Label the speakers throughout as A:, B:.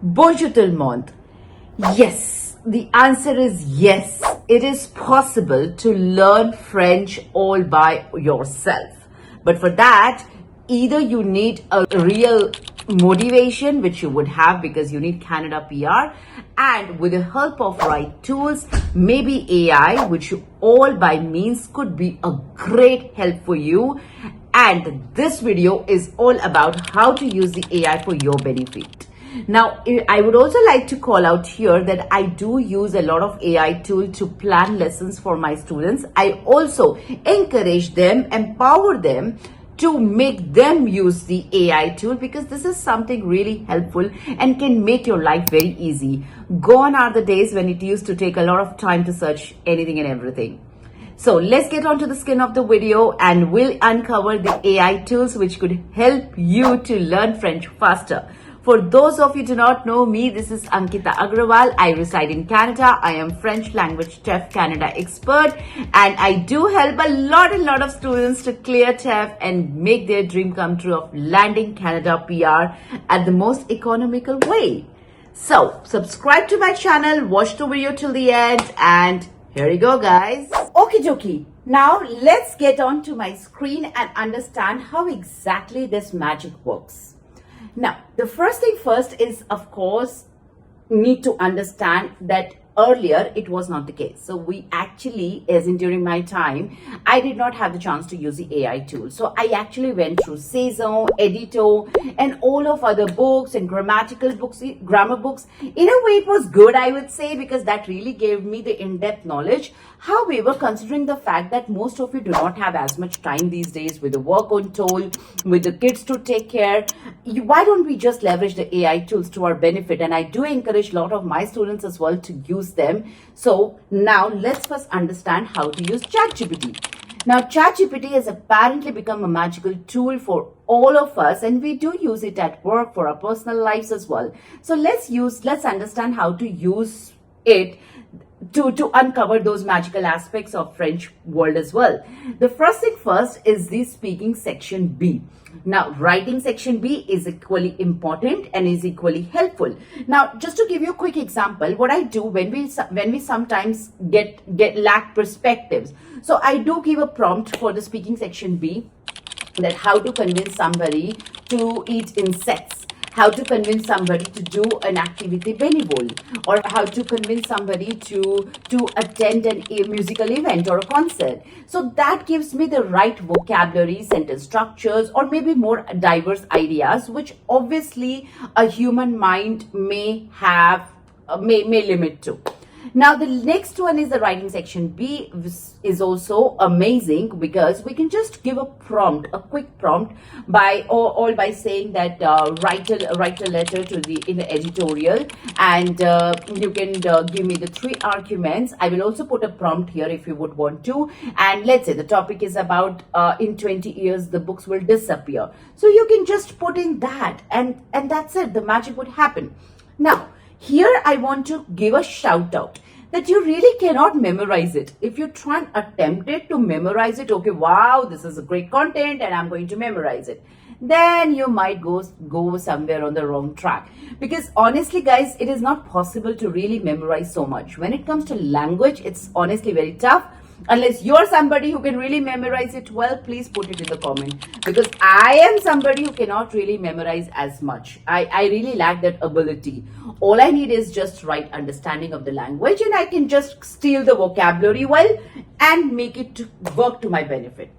A: Bonjour tout le monde. Yes, the answer is yes. It is possible to learn French all by yourself. But for that, either you need a real motivation, which you would have because you need Canada PR, and with the help of right tools, maybe AI, which you all by means could be a great help for you. And this video is all about how to use the AI for your benefit. Now, I would also like to call out here that I do use a lot of AI tool to plan lessons for my students. I also encourage them, empower them to make them use the AI tool because this is something really helpful and can make your life very easy. Gone are the days when it used to take a lot of time to search anything and everything. So let's get on to the skin of the video and we'll uncover the AI tools which could help you to learn French faster. For those of you who do not know me, this is Ankita Agrawal. I reside in Canada. I am French language TEF Canada expert and I do help a lot of students to clear TEF and make their dream come true of landing Canada PR at the most economical way. So subscribe to my channel, watch the video till the end, and here you go, guys. Okie dokie. Now let's get on to my screen and understand how exactly this magic works. Now, the first thing first is, of course, need to understand that earlier it was not the case. So we actually, as in during my time, I did not have the chance to use the AI tool. So I actually went through Saison, Edito, and all of other books and grammatical books, grammar books. In a way, it was good, I would say, because that really gave me the in-depth knowledge. However, considering the fact that most of you do not have as much time these days with the work on toll, with the kids to take care, why don't we just leverage the AI tools to our benefit? And I do encourage a lot of my students as well to use them. So now let's first understand how to use ChatGPT. Now, ChatGPT has apparently become a magical tool for all of us, and we do use it at work for our personal lives as well. So let's understand how to use it to uncover those magical aspects of French world as well. The first thing first is the speaking section B. Now, writing section B is equally important and is equally helpful. Now, just to give you a quick example, what I do when we sometimes get lack perspectives. So I do give a prompt for the speaking section B, that how to convince somebody to eat insects, how to convince somebody to do an activity bénévole, or how to convince somebody to attend a musical event or a concert. So that gives me the right vocabulary, sentence structures, or maybe more diverse ideas, which obviously a human mind may limit to. Now, the next one is the writing section B, which is also amazing because we can just give a prompt, a quick prompt by saying that write a letter to in the editorial, and you can give me the 3 arguments. I will also put a prompt here if you would want to, and let's say the topic is about in 20 years the books will disappear. So you can just put in that, and that's it. The magic would happen. Now, here I want to give a shout out that you really cannot memorize it. If you try and attempt it to memorize it, okay, wow, this is a great content and I'm going to memorize it, then you might go somewhere on the wrong track. Because honestly, guys, it is not possible to really memorize so much. When it comes to language, it's honestly very tough. Unless you're somebody who can really memorize it well, please put it in the comment. Because I am somebody who cannot really memorize as much. I really lack that ability. All I need is just right understanding of the language, and I can just steal the vocabulary well and make it work to my benefit.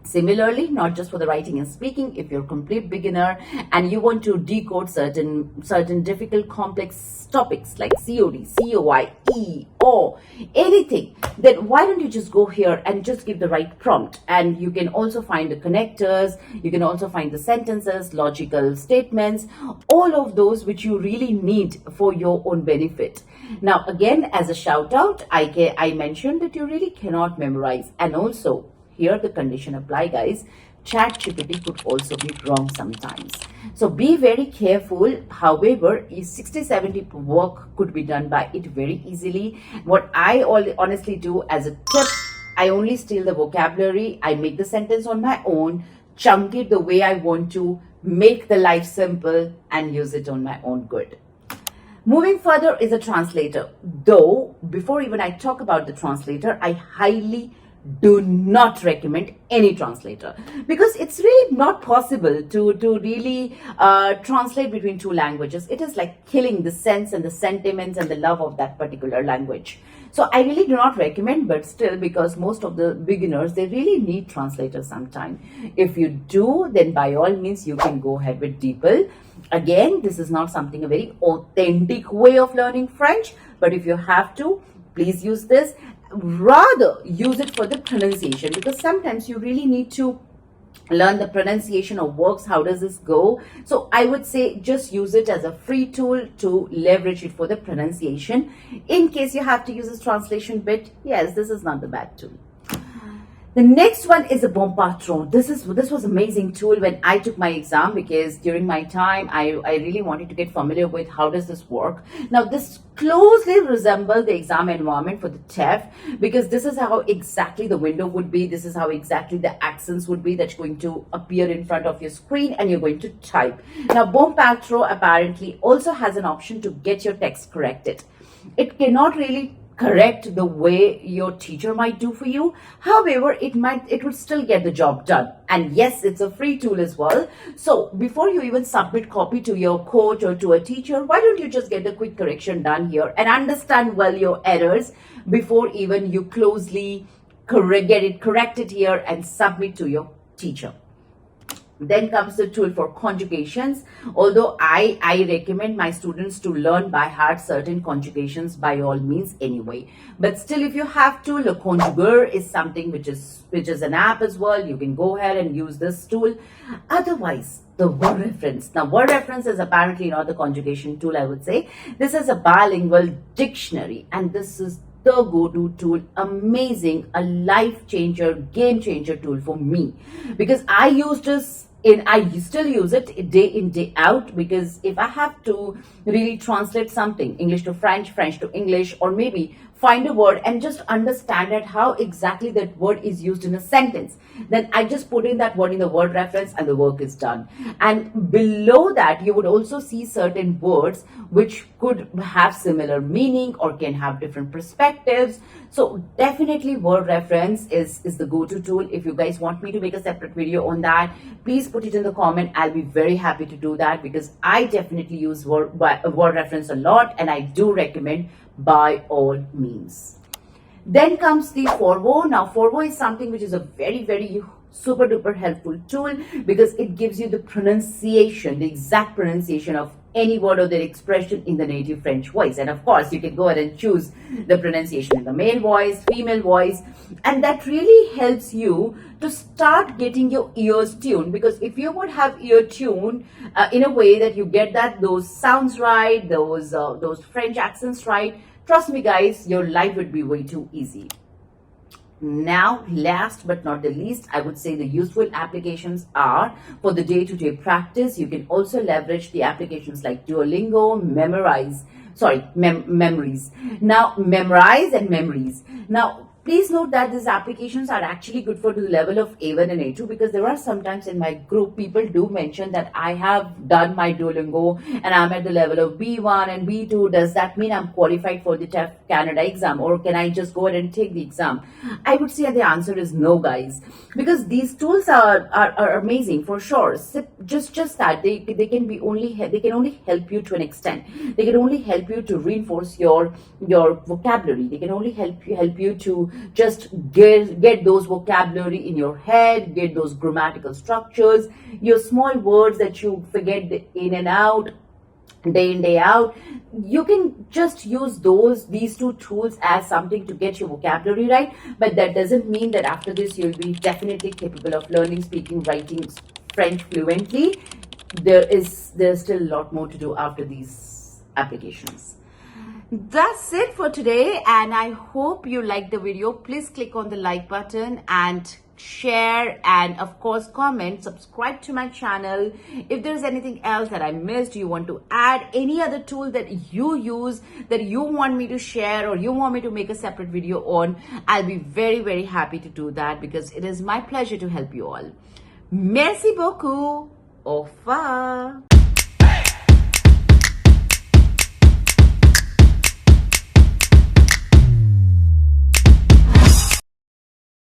A: Similarly, not just for the writing and speaking, if you're a complete beginner and you want to decode certain difficult complex topics like COD, COI, E, O, anything, then why don't you just go here and just give the right prompt? And you can also find the connectors, you can also find the sentences, logical statements, all of those which you really need for your own benefit. Now, again, as a shout out, I mentioned that you really cannot memorize, and also here the condition apply, guys. ChatGPT could also be wrong sometimes. So be very careful. However, 60-70 work could be done by it very easily. What I honestly do as a tip, I only steal the vocabulary. I make the sentence on my own, chunk it the way I want to, make the life simple, and use it on my own good. Moving further is a translator. Though, before even I talk about the translator, I highly do not recommend any translator, because it's really not possible to really translate between two languages. It is like killing the sense and the sentiments and the love of that particular language. So I really do not recommend, but still, because most of the beginners, they really need translators sometime. If you do, then by all means you can go ahead with DeepL. Again, this is not something a very authentic way of learning French, but if you have to, please use this. Rather use it for the pronunciation, because sometimes you really need to learn the pronunciation of words. How does this go? So I would say just use it as a free tool to leverage it for the pronunciation. In case you have to use this translation bit, yes, this is not the bad tool. The next one is a Bon Patron. This was amazing tool when I took my exam, because during my time I really wanted to get familiar with how does this work. Now this closely resembles the exam environment for the TEF, because this is how exactly the window would be. This is how exactly the accents would be that's going to appear in front of your screen, and you're going to type. Now Bon Patron apparently also has an option to get your text corrected. It cannot really correct the way your teacher might do for you. However, it would still get the job done. And yes, it's a free tool as well. So before you even submit copy to your coach or to a teacher, why don't you just get the quick correction done here and understand well your errors before even you closely get it corrected here and submit to your teacher. Then comes the tool for conjugations. Although I recommend my students to learn by heart certain conjugations by all means anyway. But still, if you have to, Le Conjugueur is something which is an app as well. You can go ahead and use this tool. Otherwise, the word reference. Now, word reference is apparently not the conjugation tool, I would say. This is a bilingual dictionary, and this is the go-to tool. Amazing, a life changer, game changer tool for me, because I used this I still use it day in, day out, because if I have to really translate something, English to French, French to English, or maybe find a word and just understand it, how exactly that word is used in a sentence, then I just put in that word in the word reference and the work is done. And below that, you would also see certain words which could have similar meaning or can have different perspectives. So definitely word reference is the go-to tool. If you guys want me to make a separate video on that, please put it in the comment. I'll be very happy to do that, because I definitely use word reference a lot, and I do recommend by all means. Then comes the Forvo. Now Forvo is something which is a very, very super duper helpful tool, because it gives you the pronunciation, the exact pronunciation of any word or their expression in the native French voice. And of course, you can go ahead and choose the pronunciation in the male voice, female voice, and that really helps you to start getting your ears tuned. Because if you would have ear tuned in a way that you get those sounds right, those French accents right, trust me guys, your life would be way too easy. Now, last but not the least, I would say the useful applications are for the day-to-day practice. You can also leverage the applications like Duolingo, Memories. Now, Memrise and Memories. Now, please note that these applications are actually good for the level of A1 and A2, because there are sometimes in my group, people do mention that I have done my Duolingo and I'm at the level of B1 and B2. Does that mean I'm qualified for the TEF Canada exam, or can I just go ahead and take the exam? I would say the answer is no, guys, because these tools are amazing for sure. Just that they can only help you to an extent. They can only help you to reinforce your vocabulary. They can only help you to just get those vocabulary in your head, get those grammatical structures, your small words that you forget in and out, day in, day out. You can just use these two tools as something to get your vocabulary right, but that doesn't mean that after this you'll be definitely capable of learning, speaking, writing French fluently. There's still a lot more to do after these applications. That's it for today, and I hope you liked the video. Please click on the like button and share, and of course comment, subscribe to my channel. If there's anything else that I missed, you want to add any other tool that you use that you want me to share or you want me to make a separate video on, I'll be very, very happy to do that, because it is my pleasure to help you all. Merci beaucoup. Au revoir.